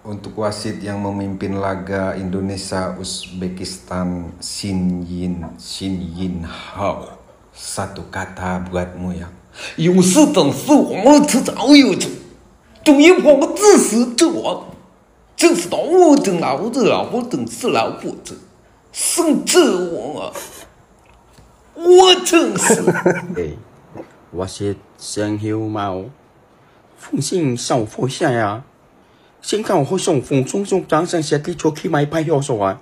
Untuk wasit yang memimpin laga Indonesia Uzbekistan, Shin Yin Hao. Satu kata buatmu ya. 勇士等是我们迟早有主，中英我们自始至我，正是到我等老子老婆等是老婆子，甚至我真是。我是上hil毛，奉信少佛下呀，先靠好送奉中中掌上写的做起买派要说啊，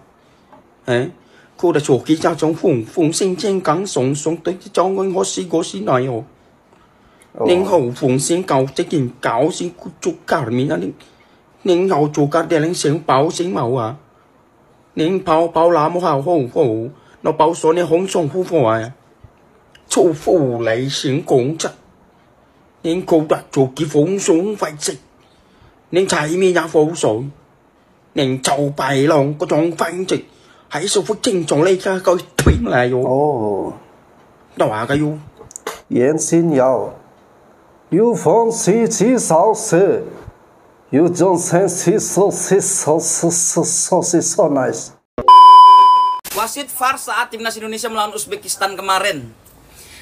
佢哋做幾家種奉信正港送對裝我試耐哦。 您好，奉先搞这件搞先做家里面啊！您好做家的，您想保险冇啊？您保那么好，那保所你红送夫妇啊？做夫嚟先講啫，您覺得做結奉送費值，您柴面也冇水，您就弊咯，嗰種費值喺數幅正常呢家佢推嚟哟。哦，都話嘅哟，言心要。 有风起起少时，有种生气so nice. Wasit VAR saat timnas Indonesia melawan Uzbekistan kemarin.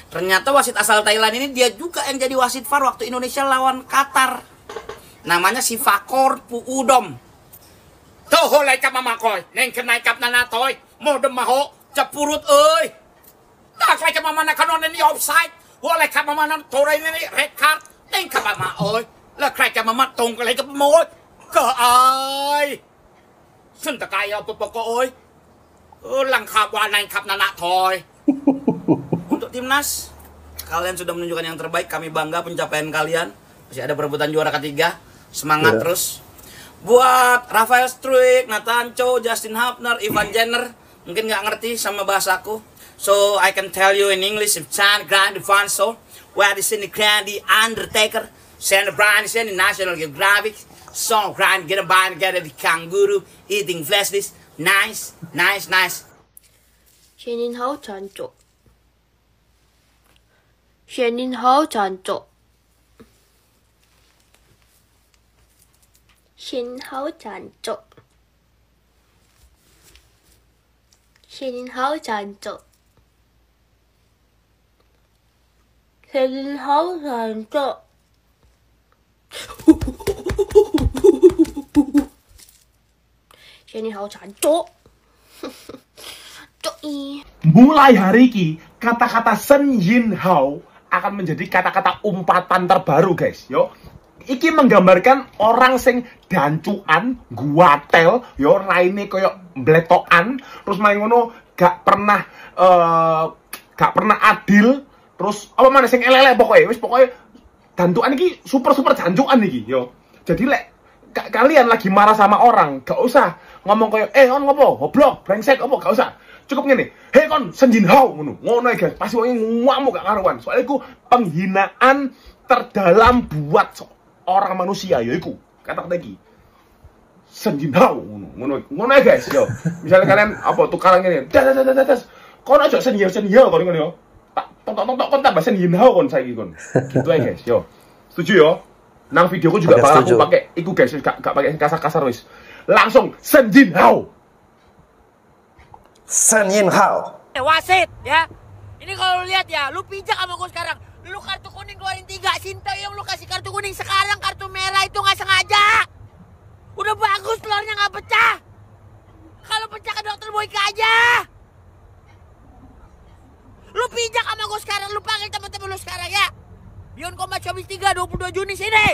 Ternyata wasit asal Thailand ini dia juga yang jadi wasit VAR waktu Indonesia lawan Qatar. Namanya si Fakor Puudom. Tuh holai kap mama koi, neng kenai kap nana toy, mau demaho cepurut euy. Tak lai kap mama nakanon ini offside. ว่าอะไรครับมานั่นโทรอะไรนี่เรดคาร์ดเต้นขับมาโอ้ยแล้วใครจะมาตรงอะไรกับโมยก็ไอ้ซึ่งตะกายเอาปกโอ้ยลังขับวานขับnanak toy. Untuk timnas kalian sudah menunjukkan yang terbaik, kami bangga pencapaian kalian, masih ada perebutan juara ketiga, semangat terus. Buat Rafael Struijk, Nathan Cho, Justin Hubner, Ivan Jenner mungkin nggak ngerti sama bahasaku. So I can tell you in English, if Chan Grand Van So, where is in the Grand the Undertaker, Sand Brian is in the National Geographic, so Grand get a bind, get the kangaroo, eating flesh this, nice. Shannon Ho Chan Chok. Shannon Ho Chan Chok. Shin Ho Chan Chok. Shannon Ho Chan Chok. Shannon Ho Chan Chok. Shannon Ho Chan Chok. Mulai hari ini kata-kata Shen Yin Hao akan menjadi kata-kata umpatan terbaru guys. Yo, iki menggambarkan orang sing dancuan, guatel, yo raine koyo bletokan, terus main ngono gak pernah adil. Terus apa mana sing elele pokoknya dantuan iki super dancuan iki yo. Jadi kalian lagi marah sama orang, gak usah ngomong kayak on ngopo, goblok, brengsek apa gak usah. Cukup ngene, "Hei kon Shen Yin Hao," ngono guys. Pasti wong ngamuk gak karuan. Soalnya iku penghinaan terdalam buat orang manusia yaiku kata-kata iki. Shen Yin Hao ngono guys yo. Misalnya kalian apa tukaran ngene, das. Kon aja Shen Yin Hao kon ngono yo. Tok kon tambah Shen Yin Hao kon saiki kon. Gitu aja guys, yo. Setuju yo? Nang videoku juga bakal aku pakai iku guys, gak pakai kasar-kasar wis. Langsung Shen Yin Hao. Shen Yin Hao. Wasit ya. Ini kalau lu lihat ya, lu pijak sama gue sekarang. Lu kartu kuning keluarin 3, Sinta yang lu kasih kartu kuning sekarang, kartu merah itu nggak sengaja. Udah bagus telurnya nggak pecah. Kalau pecah ke dokter Boyka aja. Lu pijak sama gue sekarang, lu panggil temen-temen lu sekarang ya. Beyond Combat Showbiz 3 22 Juni sini.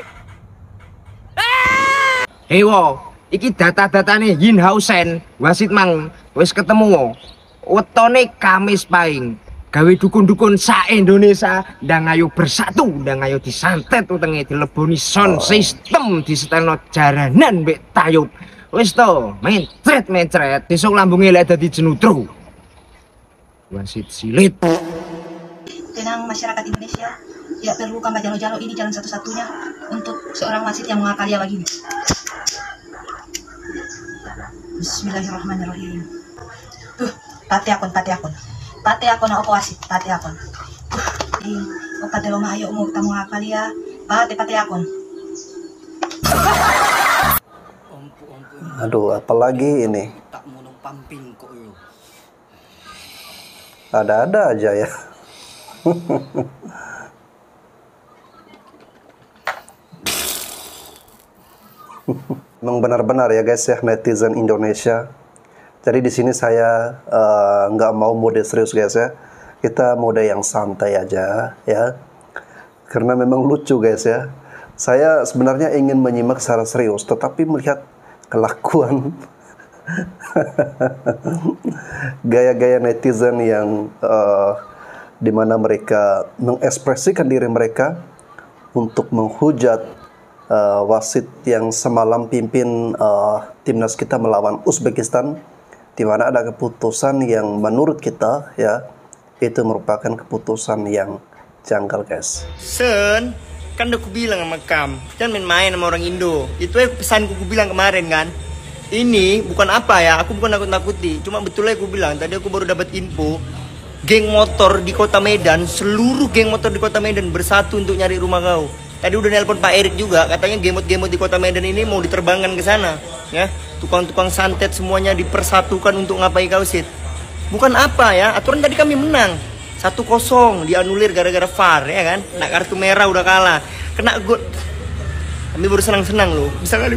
Hei wo, iki data-datane Yin Hao Shen, wasit mang wis ketemu. Wetone Kamis paing. Gawe dukun-dukun sa-Indonesia ndang ayo bersatu, ndang ayo disantet utenge dileboni sound system, disetelno jaranan mbek tayub. Wis to, mencret, besok lambunge lek dadi jenutru. Wasit silit. Tenang masyarakat Indonesia, tidak perlu kamar jalo-jalo, ini jalan satu-satunya untuk seorang wasit yang mengakali begini. Bismillahirrahmanirrahim. Pati akon ako wasit, pati akon. O padalo maayo mo kita mengakali ya, pati akon. Aduh, apalagi ini. Tak mau pamping kok yo. Ada-ada aja ya. Memang benar-benar ya guys ya, netizen Indonesia. Jadi di sini saya nggak mau mode serius guys ya. Kita mode yang santai aja ya. Karena memang lucu guys ya. Saya sebenarnya ingin menyimak secara serius, tetapi melihat kelakuan gaya-gaya netizen yang dimana mereka mengekspresikan diri mereka untuk menghujat wasit yang semalam pimpin timnas kita melawan Uzbekistan, di mana ada keputusan yang menurut kita ya itu merupakan keputusan yang janggal guys. Sen, kan udah aku bilang sama Kam, jangan main-main sama orang Indo. Itu pesan aku bilang kemarin kan. Ini bukan apa ya, aku bukan nakut-nakuti. Cuma betulnya aku bilang, tadi aku baru dapat info, geng motor di kota Medan, seluruh geng motor di kota Medan bersatu untuk nyari rumah kau. Tadi udah nelpon Pak Erik juga, katanya gemot-gemot di kota Medan ini mau diterbangkan ke sana. Ya, tukang-tukang santet semuanya dipersatukan untuk ngapai kau Sid. Bukan apa ya, aturan tadi kami menang 1-0, dianulir gara-gara VAR ya kan. Nak kartu merah udah kalah, kena gol. Kami baru senang-senang loh. Bisa kali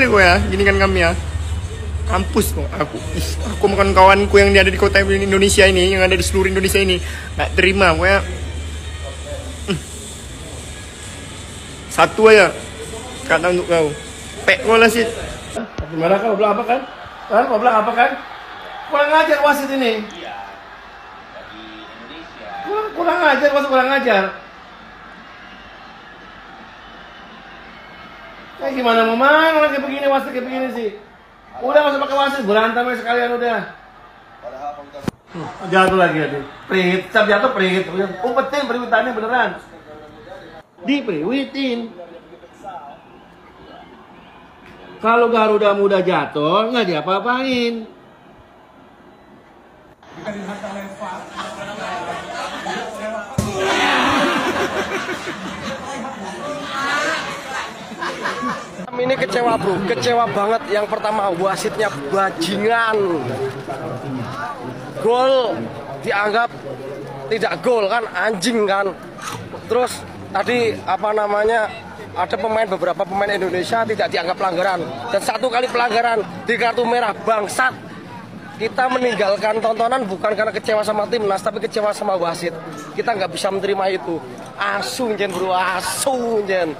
gue ya, gini kan kami ya. Kampus kok aku bukan kawanku yang ada di kota Indonesia ini, yang ada di seluruh Indonesia ini, nggak terima gue ya. Satu aja kata untuk kau. Pek gue lah Sid. Gimana kau bilang apa kan? Kau bilang apa kan? Kurang ajar wasit ini. Kurang ajar, wasit kurang ajar. Kayak gimana mau main orang kayak begini, wasit kayak begini sih. Udah nggak usah pakai wasit, berantem aja sekalian udah. Jatuh lagi aduh. Priwit, cap jatuh priwit. Umpetin priwitannya beneran. Dipriwitin. Kalau Garuda Muda jatuh nggak diapa-apain. Ini kecewa bro, kecewa banget. Yang pertama wasitnya bajingan. Gol dianggap tidak gol kan, anjing kan. Terus tadi apa namanya, ada beberapa pemain Indonesia tidak dianggap pelanggaran, dan 1 kali pelanggaran di kartu merah, bangsat. Kita meninggalkan tontonan bukan karena kecewa sama timnas, tapi kecewa sama wasit. Kita nggak bisa menerima itu. Asu jen bro, asu jen.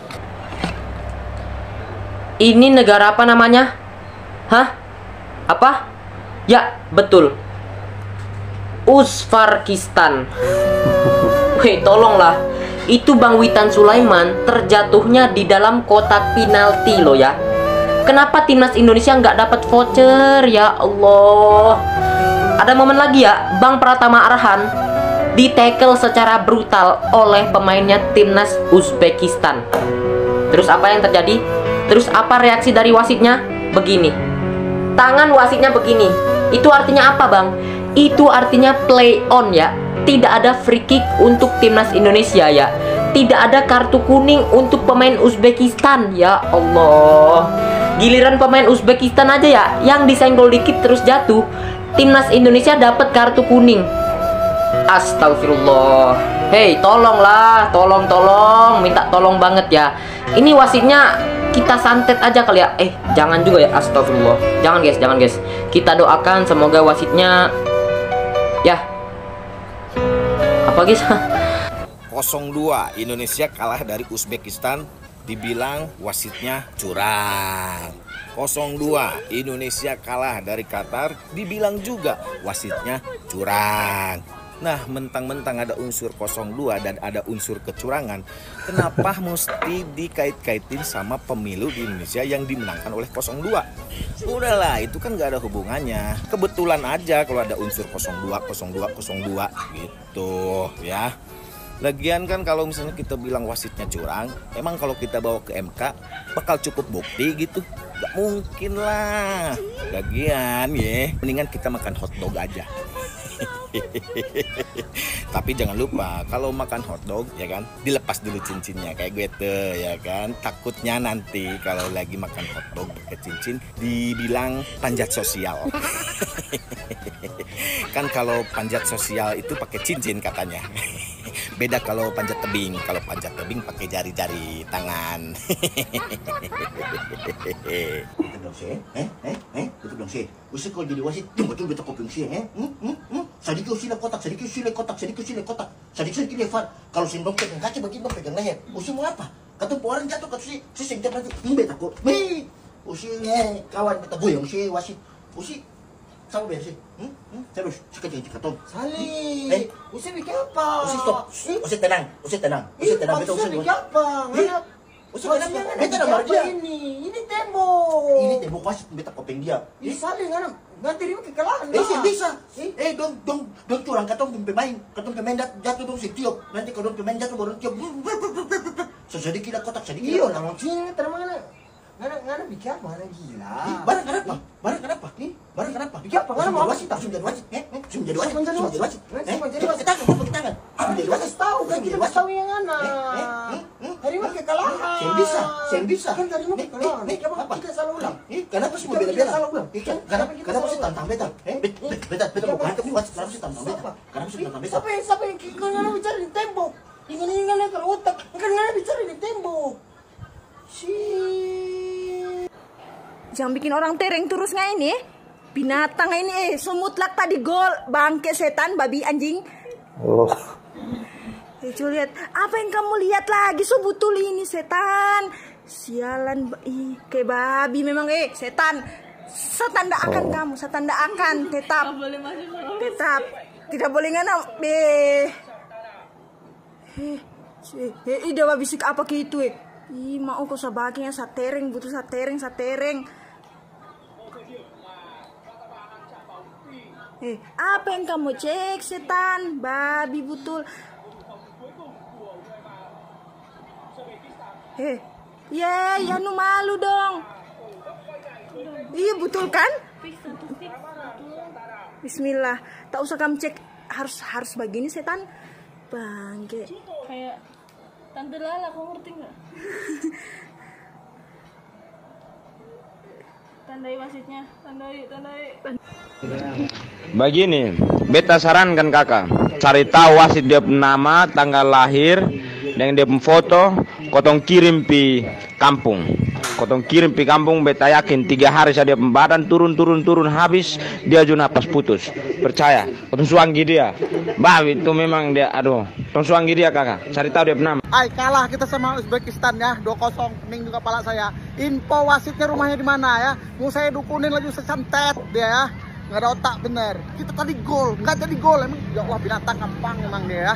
Ini negara apa namanya? Hah? Apa? Ya, betul. Uzbekistan. Weh, tolonglah. Itu Bang Witan Sulaiman terjatuhnya di dalam kotak penalti loh ya. Kenapa timnas Indonesia nggak dapat voucher ya Allah? Ada momen lagi ya, Bang Pratama Arhan di-tackle secara brutal oleh pemainnya timnas Uzbekistan. Terus apa yang terjadi? Terus apa reaksi dari wasitnya? Begini. Tangan wasitnya begini. Itu artinya apa bang? Itu artinya play on ya. Tidak ada free kick untuk timnas Indonesia ya. Tidak ada kartu kuning untuk pemain Uzbekistan. Ya Allah. Giliran pemain Uzbekistan aja ya, yang disenggol dikit terus jatuh, timnas Indonesia dapat kartu kuning. Astagfirullah. Hei, tolonglah, tolong, minta tolong banget ya. Ini wasitnya kita santet aja kali ya. Jangan juga ya, astagfirullah. Jangan guys. Kita doakan semoga wasitnya ya. Apa guys? 0-2 Indonesia kalah dari Uzbekistan, dibilang wasitnya curang. 0-2 Indonesia kalah dari Qatar, dibilang juga wasitnya curang. Nah, mentang-mentang ada unsur 0-2 dan ada unsur kecurangan, kenapa mesti dikait-kaitin sama pemilu di Indonesia yang dimenangkan oleh 0-2? Udahlah, itu kan gak ada hubungannya. Kebetulan aja kalau ada unsur 0-2 gitu ya. Lagian kan kalau misalnya kita bilang wasitnya curang, emang kalau kita bawa ke MK bakal cukup bukti gitu? Gak mungkin lah. Lagian ya, mendingan kita makan hotdog aja. Tapi jangan lupa kalau makan hotdog ya kan, dilepas dulu cincinnya kayak gue tuh ya kan. Takutnya nanti kalau lagi makan hotdog pakai cincin dibilang panjat sosial. Kan kalau panjat sosial itu pakai cincin katanya. Beda kalau panjat tebing. Kalau panjat tebing pakai jari-jari tangan. Betul dong sih, betul dong sih. Usah kalau jadi wasit, betul betul kopeng sih, Sadiki usile kotak, sadiki usile kotak, sadiki usile kotak, sadiki levar. Kalau sindong pegang kaki, bagi dong pegang leher. Usi mau apa? Kata orang jatuh, kata si sengket lagi. Beta kok, usinya kawan beta boyong sih wasit. Usi sama biasa sih. Terus sekejap katong. Salih. Usi bikin apa? Usi stop. Usi tenang, usi tenang. Usi tenang. Beta usi bikin apa? Usi tenang. Beta nama dia. Ini tembok. Ini tembok wasit beta kopeng dia. Ini Salih nganam. Nanti dia kekalahan. Bisa. Dong curang katong pemain. Katong pemain jatuh dong si tiup. Nanti kalau pemain jatuh baru tiup. Sedikit lah kotak sedikit. Iya, nang sini termana. Ngana bikin apa? Ngana gila. Barang kenapa? Barang kenapa? Bikin apa? Ngana mau wasit? Langsung jadi wasit. Langsung jadi wasit. Jadi wasit. Tangan. Jadi wasit. Tahu kan kita tahu yang ngana. Hari mah kekalahan. Yang bisa. Kan tadi mah kekalahan. Kenapa kita salah ulang? Kenapa sih bela-bela? Kenapa sih tantang beta? Beta mau berantem nih wasit. Kenapa sih tantang beta? Kenapa sih tantang beta? Siapa yang ngana bicara di tembok? Ingat kalau otak. Kan ngana bicara di tembok. Jangan bikin orang tereng terus nggak ini? Binatang ini semutlak tadi gol, bangke setan, babi anjing. Oh. Coba lihat, apa yang kamu lihat lagi? Betul ini setan. Sialan, kayak babi memang setan. Setanda akan kamu, setanda akan tetap. Tetap tidak boleh ngana. Ida bisik apa gitu mau kok sabaginya satereng, butuh satereng. Apa yang kamu cek setan, babi betul. Ya nu malu dong. Iya betul kan? Bismillah, tak usah kamu cek, harus begini setan. Bangke. Kayak Tante Lala, kau ngerti nggak? Tandai wasitnya, tandai. Begini, beta sarankan kakak, cari tahu wasit dia nama, tanggal lahir, dan dia foto, kotong kirim pi kampung. Beta yakin 3 hari saja dia badan turun habis, dia juga napas putus. Percaya, kotong suanggi dia. Babi itu memang dia, kotong suanggi dia kakak, cari tahu dia nama. Kalah kita sama Uzbekistan ya, 2-0, pening juga kepala saya. Info wasitnya rumahnya di mana ya? Mau saya dukunin lagi sesantet dia ya. Nggak ada otak bener. Kita tadi gol, nggak jadi gol emang. Ya Allah, binatang gampang emang dia ya.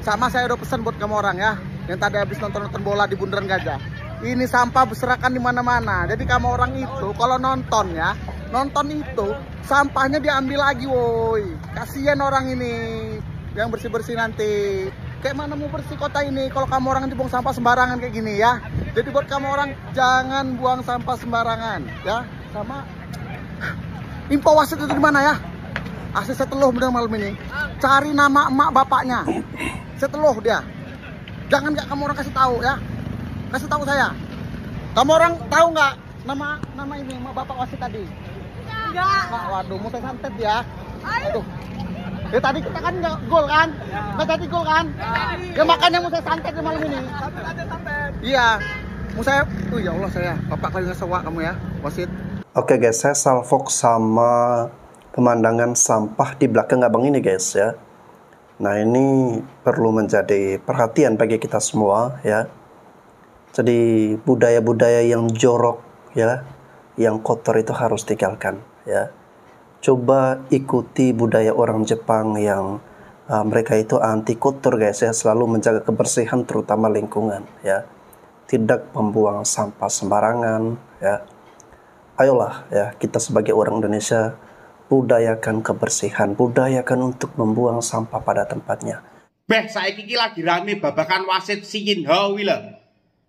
Sama saya udah pesan buat kamu orang ya, yang tadi habis nonton bola di Bundaran Gajah. Ini sampah berserakan di mana-mana. Jadi kamu orang itu kalau nonton itu sampahnya diambil lagi, woi. Kasihan orang ini yang bersih-bersih nanti. Kayak mana mau bersih kota ini kalau kamu orang buang sampah sembarangan kayak gini ya. Jadi buat kamu orang jangan buang sampah sembarangan ya. Sama info wasit itu di mana ya? Asli seteluh bener malam ini. Cari nama emak bapaknya. Seteluh dia. Jangan nggak kamu orang kasih tahu ya. Kasih tahu saya. Kamu orang tahu nggak nama ini emak bapak wasit tadi? Enggak. Waduh, mau saya santet ya. Aduh. Ya tadi kita kan nggak gol kan? Nggak tadi gol kan? Ya makanya mau saya santet di malam ini. Iya. Mau saya, ya Allah saya. Bapak kali ngesewa kamu ya, wasit. Oke guys, saya salfok sama pemandangan sampah di belakang abang ini guys ya. Nah ini perlu menjadi perhatian bagi kita semua ya. Jadi budaya-budaya yang jorok ya, yang kotor itu harus tinggalkan ya. Coba ikuti budaya orang Jepang yang mereka itu anti kotor guys ya, selalu menjaga kebersihan terutama lingkungan ya. Tidak membuang sampah sembarangan ya. Ayolah ya, kita sebagai orang Indonesia budayakan kebersihan, budayakan untuk membuang sampah pada tempatnya. Beh, saiki iki lagi rame babakan wasit si Yin Hao lho.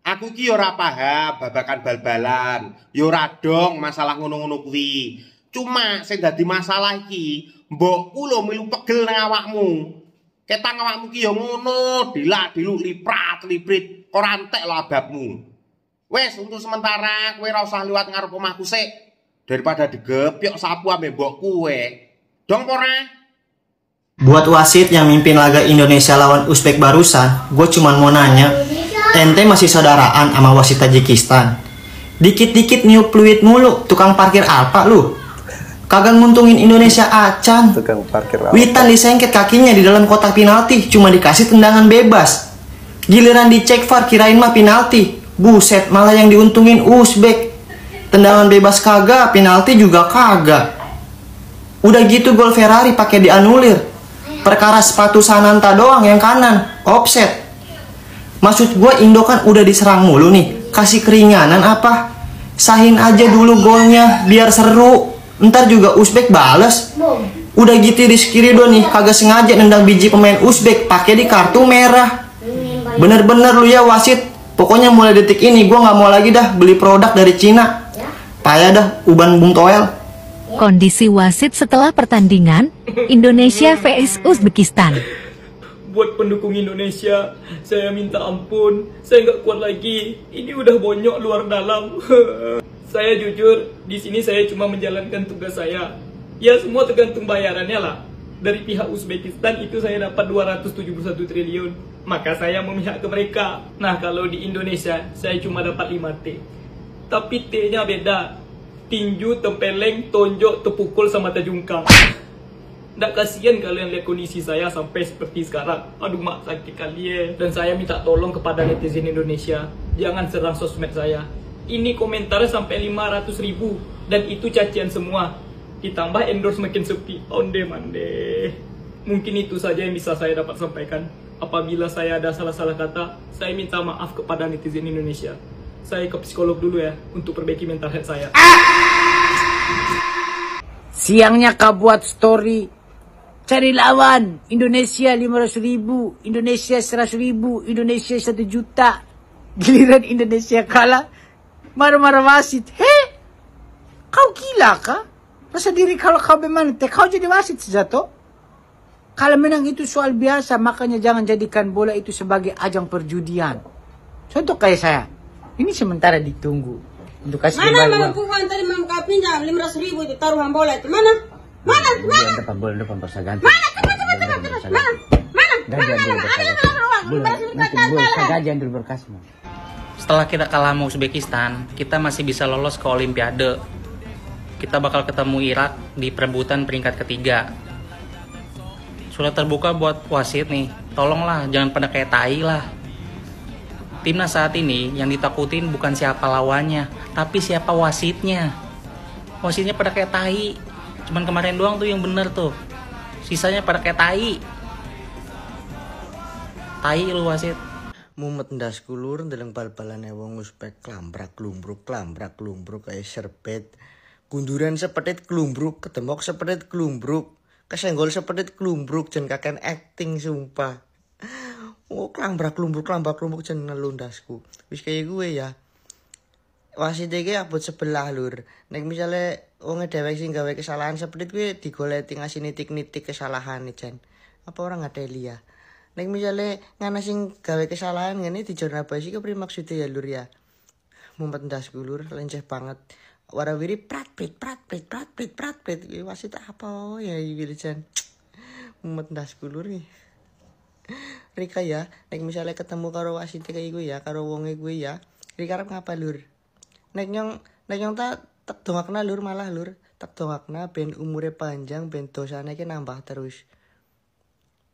Aku ki ora paham babakan bal-balan, yo ora dong masalah ngono-ngono kuwi. Cuma sing dadi masalah iki, mbokku lho milu pegel nang awakmu. Ketang awakmu ki ya ngono, dilak-diluk liprat-liprit, ora entek lho ababmu. Wes untuk sementara kowe ora usah liwat ngarep omahku sik. Daripada digepyok sapu ambek mbokku kowe. Dong ora? Buat wasit yang mimpin laga Indonesia lawan Uzbek barusan, gue cuman mau nanya, ente masih saudaraan sama wasit Tajikistan? Dikit-dikit niup fluid mulu, tukang parkir apa lu? Kagak nguntungin Indonesia acan. Tukang parkir apa? Witan disengket kakinya di dalam kotak penalti, cuma dikasih tendangan bebas. Giliran dicek VAR kirain mah penalti. Buset, malah yang diuntungin Uzbek. Tendangan bebas kagak, penalti juga kagak. Udah gitu gol Ferrari pakai dianulir. Perkara sepatu Sananta doang yang kanan, offset. Maksud gue Indo kan udah diserang mulu nih, kasih keringanan apa? Sahin aja dulu golnya biar seru. Ntar juga Uzbek bales. Udah gitu Rizky Ridho nih kagak sengaja nendang biji pemain Uzbek pakai di kartu merah. Bener-bener lu ya wasit. Pokoknya mulai detik ini gue nggak mau lagi dah beli produk dari Cina. Payah dah uban bung toel. Kondisi wasit setelah pertandingan Indonesia vs Uzbekistan. Buat pendukung Indonesia, saya minta ampun. Saya nggak kuat lagi. Ini udah bonyok luar dalam. Saya jujur, di sini saya cuma menjalankan tugas saya. Ya semua tergantung bayarannya lah. Dari pihak Uzbekistan itu saya dapat 271 triliun. Maka saya memihak ke mereka. Nah kalau di Indonesia, saya cuma dapat 5T. Tapi T-nya beda. Tinju, tempeleng, tonjok, tepukul, sama tajungkang. Nggak kasihan kalian lihat kondisi saya sampai seperti sekarang. Aduh mak, sakit kali ya. Dan saya minta tolong kepada netizen Indonesia, jangan serang sosmed saya. Ini komentarnya sampai 500.000 dan itu cacian semua. Ditambah endorse makin sepi. Onde-mande. Mungkin itu saja yang bisa saya dapat sampaikan. Apabila saya ada salah-salah kata, saya minta maaf kepada netizen Indonesia. Saya ke psikolog dulu ya untuk perbaiki mental health saya. Siangnya kau buat story cari lawan Indonesia 500.000, Indonesia 100.000, Indonesia 1 juta. Giliran Indonesia kalah, marah-marah wasit. Heh, kau gila kah? Rasa diri kalau kau bagaimana? Kau jadi wasit sejatuh. Kalau menang itu soal biasa, makanya jangan jadikan bola itu sebagai ajang perjudian. Contoh kayak saya, ini sementara ditunggu untuk kasih mana bukan tadi mau kau pinjam 500.000 itu taruhan bola itu mana? Depan bola depan pasar ganti. Gajian dulu berkas. Setelah kita kalah sama Uzbekistan, kita masih bisa lolos ke Olimpiade. Kita bakal ketemu Irak di perebutan peringkat ketiga. Sudah terbuka buat wasit nih, tolonglah jangan pada kayak tai lah. Timnas saat ini yang ditakutin bukan siapa lawannya, tapi siapa wasitnya. Wasitnya pada kayak tai. Cuman kemarin doang tuh yang bener tuh. Sisanya pada kayak tai. Tai lu wasit. Mumet ndas kulur ndeleng bal-balane wong Uzbek klambrak lumbruk kayak serbet. Gunduran sepetit klumbruk, ketemok sepetit klumbruk, kesenggol sepetit klumbruk, jen kaken acting sumpah. Oh, klambrak lumbruk jen ngelundasku. Wis kayak gue ya. Wasit iki abot sebelah lur. Nek misale wong dhewek sing gawe kesalahan seperti gue digoleti ngasih nitik-nitik kesalahan jan. Apa orang ngadeli ya? Nek misale ngana sing gawe kesalahan ngene dijorna basi kepriye maksudnya ya lur ya. Mumpet ndasku lur, lenceh banget. Warawiri prat-prit. Wasit apa ya iki jan. Mumpet ndasku lur nih. Rika ya, nek misalnya ketemu karo wasit kayak gue ya, karo wonge gue ya, Rika arep ngapa lur? Nek nyong tak dongakna lur malah lur, tak dongakna ben umure panjang, ben dosane ki nambah terus.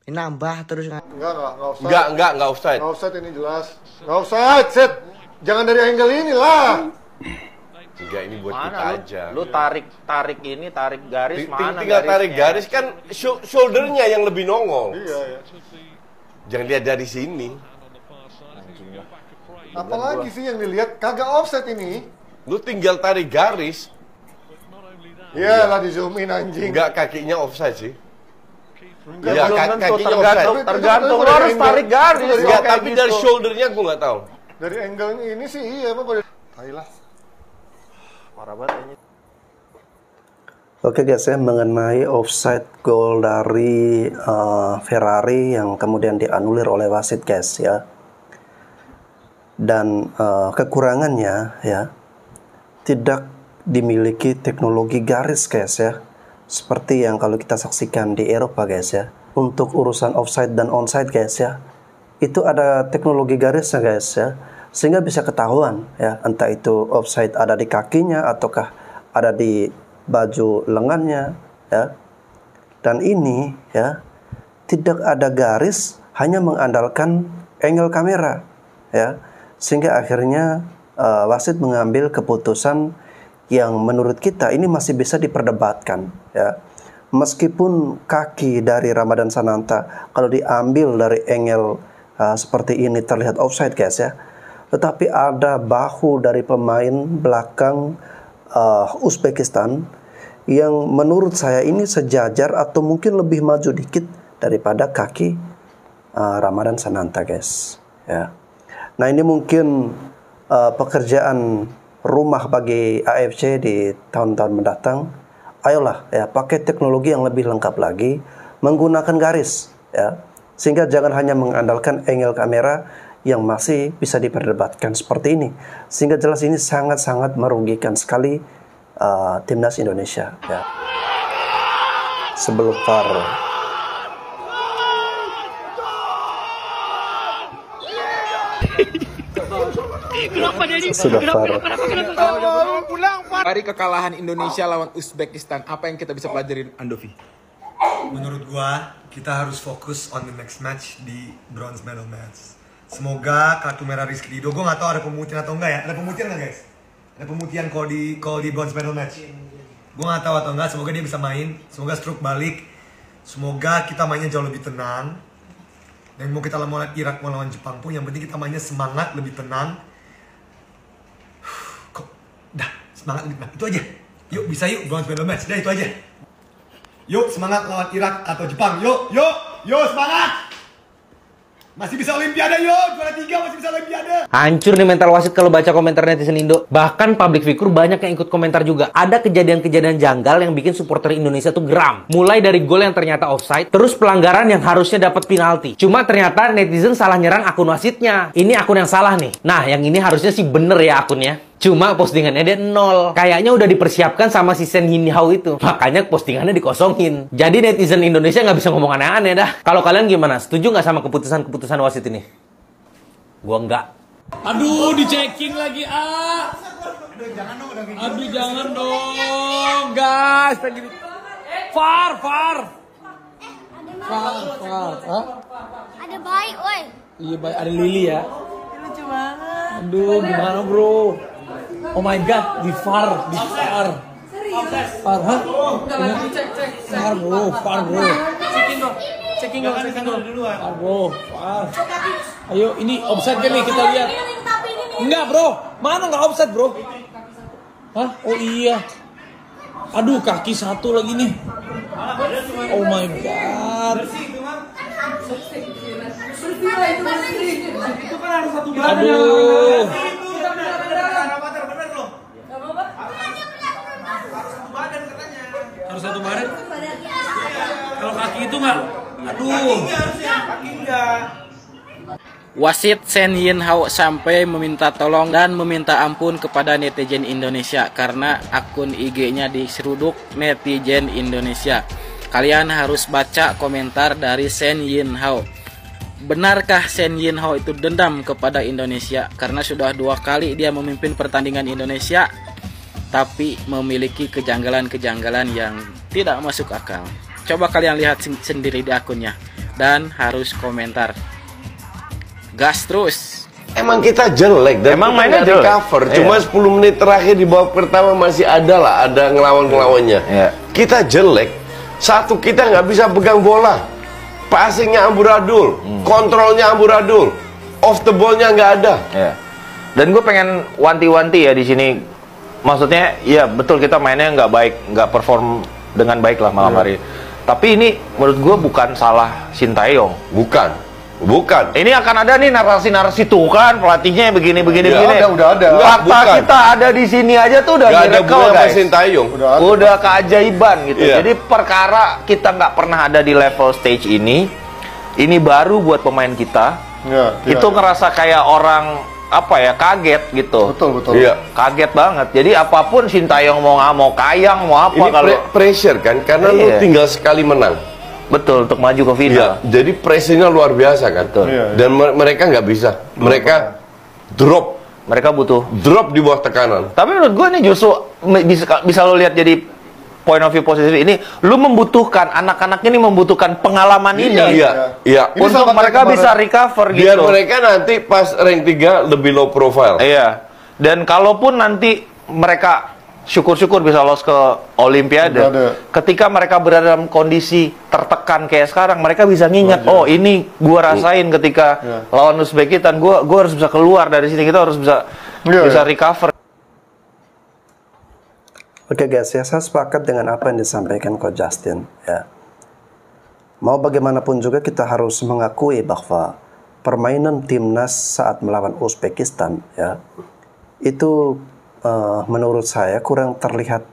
Nambah terus. Enggak usah. Enggak offside. Enggak offside ini jelas. Enggak offside, set. Jangan dari angle ini lah. Enggak, ini buat mana, kita aja. Lu tarik garis mana? Tinggal tarik garis kan shouldernya yang lebih nongol. Iya. Jangan lihat dari sini. Apalagi sih yang dilihat kagak offset ini. Lu tinggal tarik garis. Iyalah di zoom in anjing. Enggak, kakinya offside sih. Iya, kakinya offside. Tergantung lu harus tarik garis. Enggak, tapi dari shouldernya gua nggak tahu. Dari angle ini sih iya apa pada. Ayolah. Parah banget ini. Oke guys ya, mengenai offside goal dari Ferrari yang kemudian dianulir oleh wasit guys ya. Dan kekurangannya ya, tidak dimiliki teknologi garis guys ya. Seperti yang kalau kita saksikan di Eropa guys ya. Untuk urusan offside dan onside guys ya, itu ada teknologi garisnya guys ya. Sehingga bisa ketahuan ya, entah itu offside ada di kakinya ataukah ada di baju lengannya ya. Dan ini ya, tidak ada garis, hanya mengandalkan angle kamera ya, sehingga akhirnya wasit mengambil keputusan yang menurut kita ini masih bisa diperdebatkan ya. Meskipun kaki dari Ramadan Sananta kalau diambil dari angle seperti ini terlihat offside guys ya, tetapi ada bahu dari pemain belakang Uzbekistan yang menurut saya ini sejajar atau mungkin lebih maju dikit daripada kaki Ramadan Sananta guys ya. Nah ini mungkin pekerjaan rumah bagi AFC di tahun-tahun mendatang. Ayolah ya, pakai teknologi yang lebih lengkap lagi, menggunakan garis ya, sehingga jangan hanya mengandalkan angle kamera yang masih bisa diperdebatkan seperti ini, sehingga jelas ini sangat-sangat merugikan sekali timnas Indonesia ya. Sebelum VAR sudah VAR. Dari kekalahan Indonesia lawan Uzbekistan, apa yang kita bisa pelajarin, Andovi? Menurut gua, kita harus fokus on the next match di bronze medal match. Semoga kartu merah Rizky Ridho, gua nggak tahu ada pemutihan atau enggak ya. Ada pemutihan nggak guys? Ada pemutihan kalau di bronze medal match. Gua nggak tahu atau enggak. Semoga dia bisa main. Semoga stroke balik. Semoga kita mainnya jauh lebih tenang. Dan mau kita lawan Irak mau lawan Jepang pun, yang penting kita mainnya semangat, lebih tenang. Dah, semangat lebih tenang. Itu aja. Yuk, bisa yuk bronze medal match. Dah, itu aja. Yuk, semangat lawan Irak atau Jepang. Yuk, semangat. Masih bisa Olimpiade, yuk. Juara 3 masih bisa Olimpiade. Hancur nih mental wasit kalau baca komentar netizen Indo. Bahkan public figure banyak yang ikut komentar juga. Ada kejadian-kejadian janggal yang bikin supporter Indonesia tuh geram. Mulai dari gol yang ternyata offside, terus pelanggaran yang harusnya dapat penalti. Cuma ternyata netizen salah nyerang akun wasitnya. Ini akun yang salah nih. Nah, yang ini harusnya sih bener ya akunnya. Cuma postingannya dia 0. Kayaknya udah dipersiapkan sama si Sen Yin Hao itu. Makanya postingannya dikosongin. Jadi netizen Indonesia nggak bisa ngomong aneh-aneh dah. Kalau kalian gimana? Setuju nggak sama keputusan wasit ini? Gua nggak. Aduh, di-checking lagi, Aduh, jangan dong. Guys, lagi di... Far. Ada bayi, woi. Iya, bayi. Ada Lili ya. Lucu banget. Aduh, gimana bro? Oh my god, di far. Far, hah? Far bro. Checking dulu. Far bro, far. Ayo, ini offside kan nih, kita lihat. Enggak bro, mana nggak offside bro? Hah? Oh iya. Aduh, kaki satu lagi nih. Oh my god. Aduh. Harus satu badan. Kalau kaki itu nggak. Aduh. Wasit Sen Yin Hao sampai meminta tolong dan meminta ampun kepada netizen Indonesia karena akun IG-nya diseruduk netizen Indonesia. Kalian harus baca komentar dari Sen Yin Hao. Benarkah Sen Yin Hao itu dendam kepada Indonesia karena sudah 2 kali dia memimpin pertandingan Indonesia tapi memiliki kejanggalan-kejanggalan yang tidak masuk akal? Coba kalian lihat sendiri di akunnya dan harus komentar. Gas terus. Emang kita jelek dan emang mainnya jelek. Cover. Cuma 10 menit terakhir di babak pertama masih ada ngelawan-ngelawannya. Kita jelek. Satu, kita nggak bisa pegang bola. Passingnya amburadul, kontrolnya amburadul, off the ball-nya nggak ada. Dan gue pengen wanti-wanti ya di sini. Maksudnya, ya betul kita mainnya nggak baik, nggak perform dengan baik lah malam hari. Tapi ini menurut gue bukan salah Sintayong. Bukan. Bukan. Ini akan ada nih narasi-narasi tuh kan pelatihnya begini. Udah ada. Fakta kita ada di sini aja tuh udah miracle, guys. Sintayong. Udah keajaiban gitu. Jadi perkara kita nggak pernah ada di level stage ini baru buat pemain kita. Itu ngerasa kayak orang kaget gitu. Betul. Iya. Kaget banget. Jadi apapun Sintayong mau kayang mau apa ini kalau pressure kan karena lu tinggal sekali menang. Betul, untuk maju ke final. Jadi pressure-nya luar biasa kan. Dan mereka nggak bisa. Mereka drop. Mereka butuh drop di bawah tekanan. Tapi menurut gue ini justru bisa lo lihat jadi point of view positif ini. Lu membutuhkan anak-anak ini membutuhkan pengalaman ini. Iya. Untuk mereka bisa recover gitu. Biar mereka nanti pas rank 3 lebih low profile. Iya. Dan kalaupun nanti mereka syukur-syukur bisa lolos ke Olimpiade. Ketika mereka berada dalam kondisi tertekan kayak sekarang, mereka bisa nginget, oh ini gua rasain ketika lawan Uzbekistan, gua harus bisa keluar dari sini, kita harus bisa recover. Oke guys, ya saya sepakat dengan apa yang disampaikan Coach Justin. Ya, mau bagaimanapun juga kita harus mengakui bahwa permainan timnas saat melawan Uzbekistan, ya, itu menurut saya kurang terlihat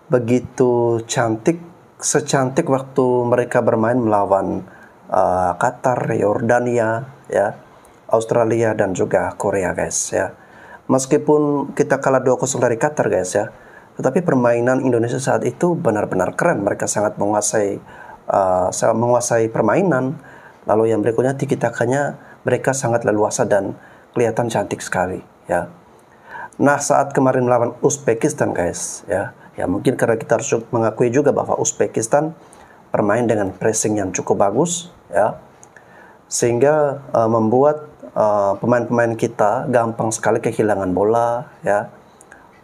begitu cantik, secantik waktu mereka bermain melawan Qatar, Yordania, ya, Australia dan juga Korea, guys, ya. Meskipun kita kalah 2-0 dari Qatar, guys, ya, tetapi permainan Indonesia saat itu benar-benar keren. Mereka sangat menguasai permainan. Lalu yang berikutnya tiki-takanya mereka sangat leluasa dan kelihatan cantik sekali, ya. Nah, saat kemarin melawan Uzbekistan, guys, ya mungkin karena kita harus mengakui juga bahwa Uzbekistan bermain dengan pressing yang cukup bagus, ya, sehingga membuat pemain-pemain kita gampang sekali kehilangan bola, ya.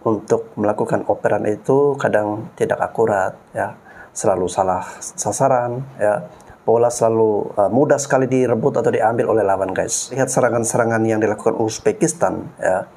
Untuk melakukan operan itu kadang tidak akurat, ya, selalu salah sasaran, ya. Bola selalu mudah sekali direbut atau diambil oleh lawan, guys. Lihat serangan-serangan yang dilakukan Uzbekistan, ya,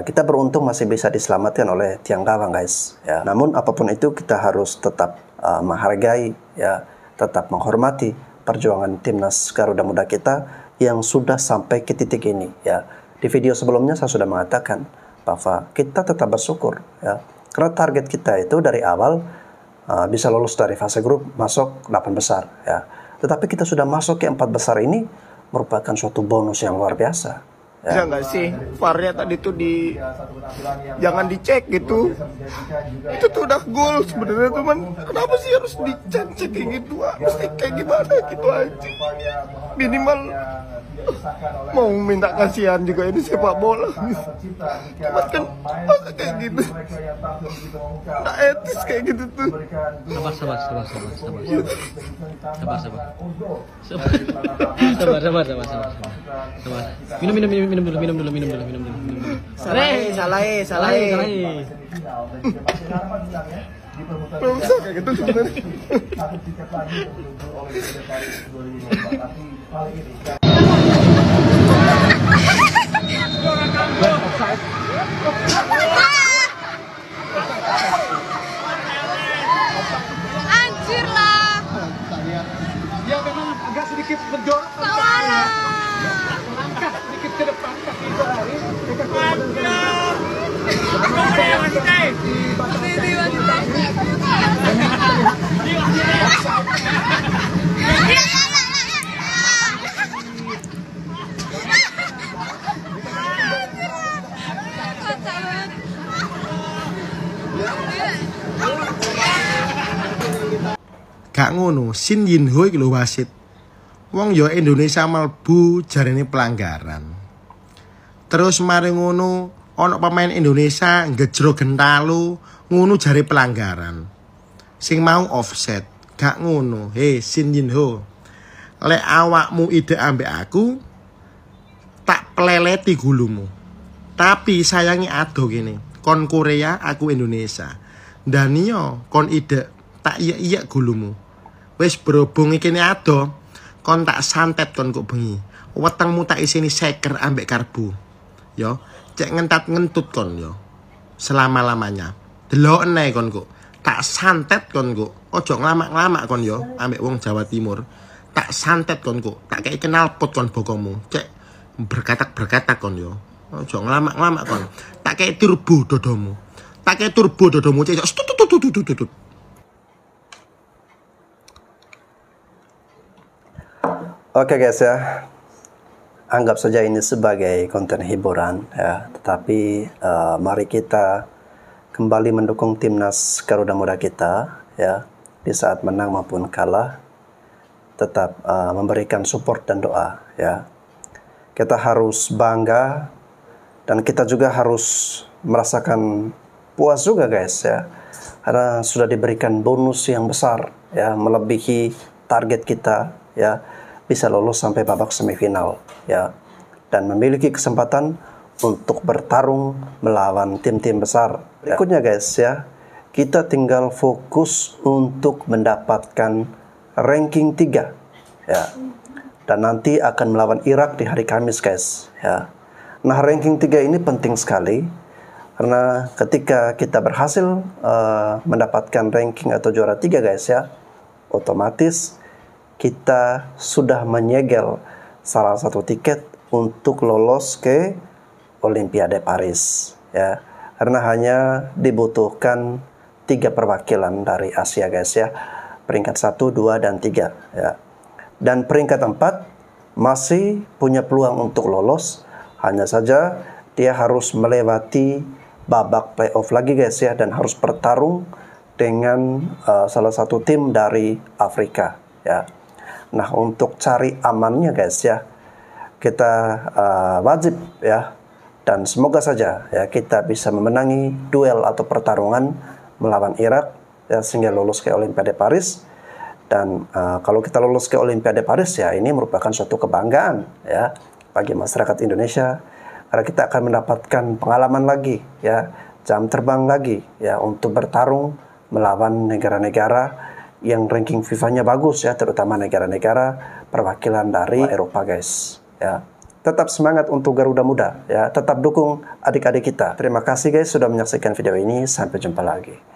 kita beruntung masih bisa diselamatkan oleh tiang gawang, guys, ya. Namun apapun itu kita harus tetap menghargai, ya, tetap menghormati perjuangan timnas Garuda Muda kita yang sudah sampai ke titik ini, ya. Di video sebelumnya saya sudah mengatakan bahwa kita tetap bersyukur, ya, karena target kita itu dari awal bisa lolos dari fase grup masuk 8 besar, ya. Tetapi kita sudah masuk ke 4 besar ini merupakan suatu bonus yang luar biasa. Ya nggak sih, VAR-nya tadi tuh jangan dicek gitu. Itu tuh udah gol sebenarnya, teman. Kenapa sih harus dicek kayak gitu? Mesti kayak gimana gitu aja. Minimal mau minta kasihan juga, ini sepak bola. Cuma kan masa kayak gitu. Nggak etis kayak gitu tuh. Sabar. Minum dulu. Salah. Bisa kayak gitu sebenarnya. Anjir lah. Dia memang agak sedikit berjorok. Melangkah sedikit ke depan kaki berlari. Gak ngono, Shin Yin Ho iki lho wasit. Wong ya Indonesia mlebu jarene pelanggaran. Terus mari ngono ana pemain Indonesia ngejro gentalo, ngono jare pelanggaran. Sing mau offset. Gak ngono. Hei Shin Yin Ho. Lek awakmu ide ambek aku, tak peleleti gulumu. Tapi sayangi ado gini. Kon Korea, aku Indonesia. Dan yo kon ide tak iya gulumu. Wis berhubung iki ado, kon tak santet kon kok bengi. Wetengmu tak isini seker ambek karbu. Yo, cek ngentat-ngentut kon yo. Selama-lamanya. Delok eneh kon kok. Tak santet kon kok. Ojo nglamak-nglamak kon yo ambek wong Jawa Timur. tak santet kon kok, tak kayak kenal pot kon bokomu, cek berkatak kon yo, ojo ngelamak kon, tak kayak turbo dodomu, cek tutut. Oke guys ya, anggap saja ini sebagai konten hiburan ya, tetapi mari kita kembali mendukung timnas Garuda Muda kita ya, di saat menang maupun kalah, tetap memberikan support dan doa ya. Kita harus bangga dan kita juga harus merasakan puas juga guys ya, karena sudah diberikan bonus yang besar ya, melebihi target kita ya, bisa lolos sampai babak semifinal ya, dan memiliki kesempatan untuk bertarung melawan tim-tim besar. Berikutnya guys ya, kita tinggal fokus untuk mendapatkan ranking 3 ya, dan nanti akan melawan Irak di hari Kamis guys ya. Nah, ranking 3 ini penting sekali karena ketika kita berhasil mendapatkan ranking atau juara 3 guys ya, otomatis kita sudah menyegel salah satu tiket untuk lolos ke Olimpiade Paris ya, karena hanya dibutuhkan 3 perwakilan dari Asia guys ya, peringkat 1, 2, dan 3 ya, dan peringkat 4 masih punya peluang untuk lolos, hanya saja dia harus melewati babak playoff lagi guys ya, dan harus bertarung dengan salah satu tim dari Afrika ya. Nah, untuk cari amannya guys ya, kita wajib ya, dan semoga saja ya kita bisa memenangi duel atau pertarungan melawan Irak ya, sehingga lolos ke Olimpiade Paris. Dan kalau kita lolos ke Olimpiade Paris ya, ini merupakan suatu kebanggaan ya bagi masyarakat Indonesia, karena kita akan mendapatkan pengalaman lagi ya, jam terbang lagi ya, untuk bertarung melawan negara-negara yang ranking FIFA-nya bagus ya, terutama negara-negara perwakilan dari Eropa guys ya. Tetap semangat untuk Garuda Muda ya, tetap dukung adik-adik kita. Terima kasih guys sudah menyaksikan video ini, sampai jumpa lagi.